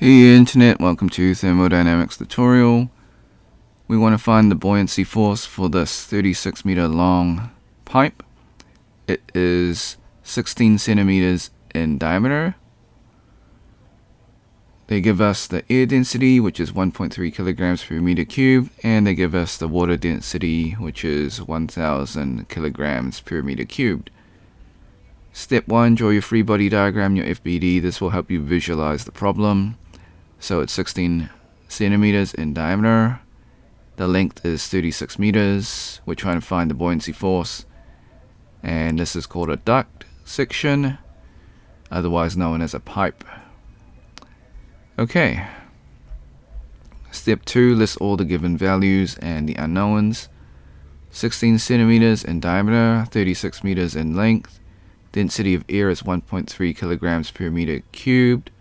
Hey Internet, welcome to Thermodynamics tutorial. We want to find the buoyancy force for this 36 meter long pipe. It is 16 centimeters in diameter. They give us the air density, which is 1.3 kilograms per meter cubed, and they give us the water density, which is 1000 kilograms per meter cubed. Step 1, draw your free body diagram, your FBD. This will help you visualize the problem. So it's 16 centimeters in diameter. The length is 36 meters. We're trying to find the buoyancy force. And this is called a duct section, otherwise known as a pipe. Okay. Step 2, list all the given values and the unknowns. 16 centimeters in diameter, 36 meters in length. Density of air is 1.3 kilograms per meter cubed.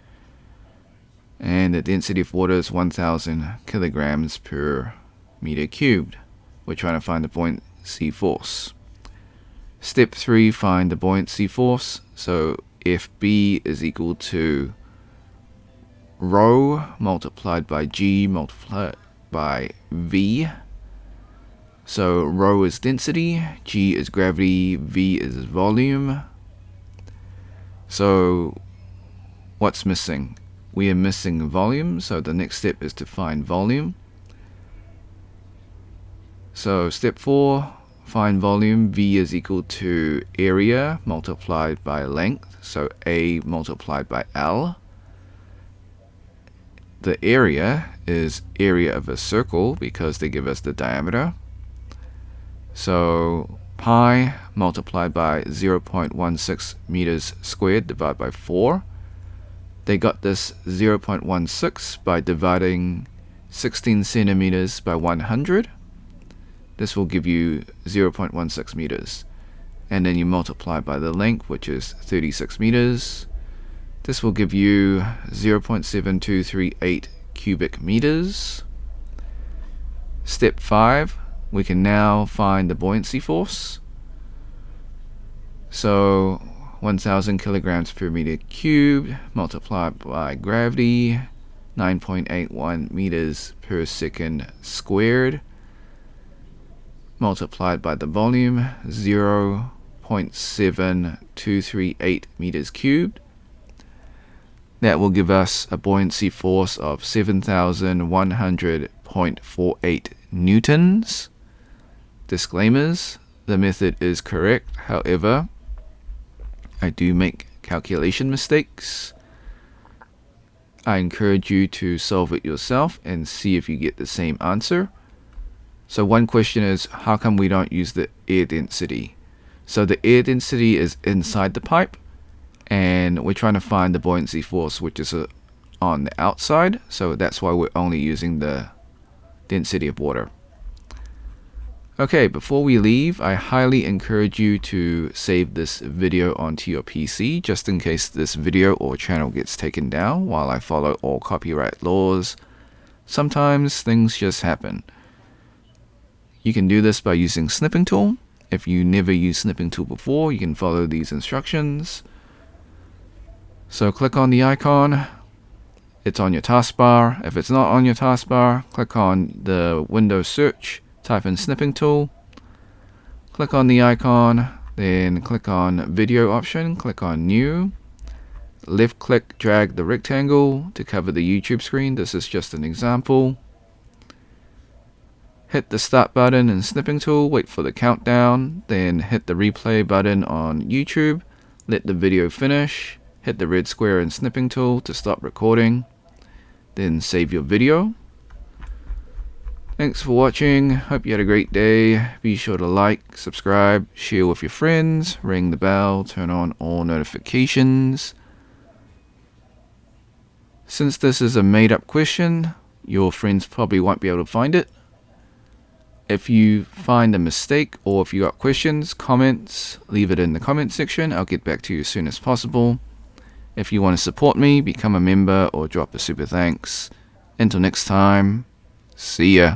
And the density of water is 1000 kilograms per meter cubed. We're trying to find the buoyancy force. Step 3, find the buoyancy force. So FB is equal to rho multiplied by G multiplied by V. So rho is density, G is gravity, V is volume. So what's missing? We are missing volume, so the next step is to find volume. So step 4, find volume. V is equal to area multiplied by length, so A multiplied by L. The area is area of a circle because they give us the diameter. So pi multiplied by 0.16 meters squared divided by 4. They got this 0.16 by dividing 16 centimeters by 100. This will give you 0.16 meters. And then you multiply by the length, which is 36 meters. This will give you 0.7238 cubic meters. Step 5, we can now find the buoyancy force. So 1000 kilograms per meter cubed multiplied by gravity, 9.81 meters per second squared, multiplied by the volume, 0.7238 meters cubed. That will give us a buoyancy force of 7,100.48 newtons. Disclaimers: the method is correct, however, I do make calculation mistakes. I encourage you to solve it yourself and see if you get the same answer. So one question is, how come we don't use the air density? So the air density is inside the pipe, and we're trying to find the buoyancy force, which is on the outside. So that's why we're only using the density of water. Okay, before we leave, I highly encourage you to save this video onto your PC just in case this video or channel gets taken down while I follow all copyright laws. Sometimes things just happen. You can do this by using snipping tool. If you never used snipping tool before, you can follow these instructions. So click on the icon. It's on your taskbar. If it's not on your taskbar, click on the Windows search. Type in snipping tool, click on the icon, then click on video option, click on new, left click, drag the rectangle to cover the YouTube screen. This is just an example. Hit the start button in snipping tool, wait for the countdown, then hit the replay button on YouTube, let the video finish, hit the red square in snipping tool to stop recording, then save your video. Thanks for watching. Hope you had a great day. Be sure to like, subscribe, share with your friends, ring the bell, turn on all notifications. Since this is a made-up question, your friends probably won't be able to find it. If you find a mistake or if you got questions, comments, leave it in the comment section. I'll get back to you as soon as possible. If you want to support me, become a member or drop a super thanks. Until next time, see ya.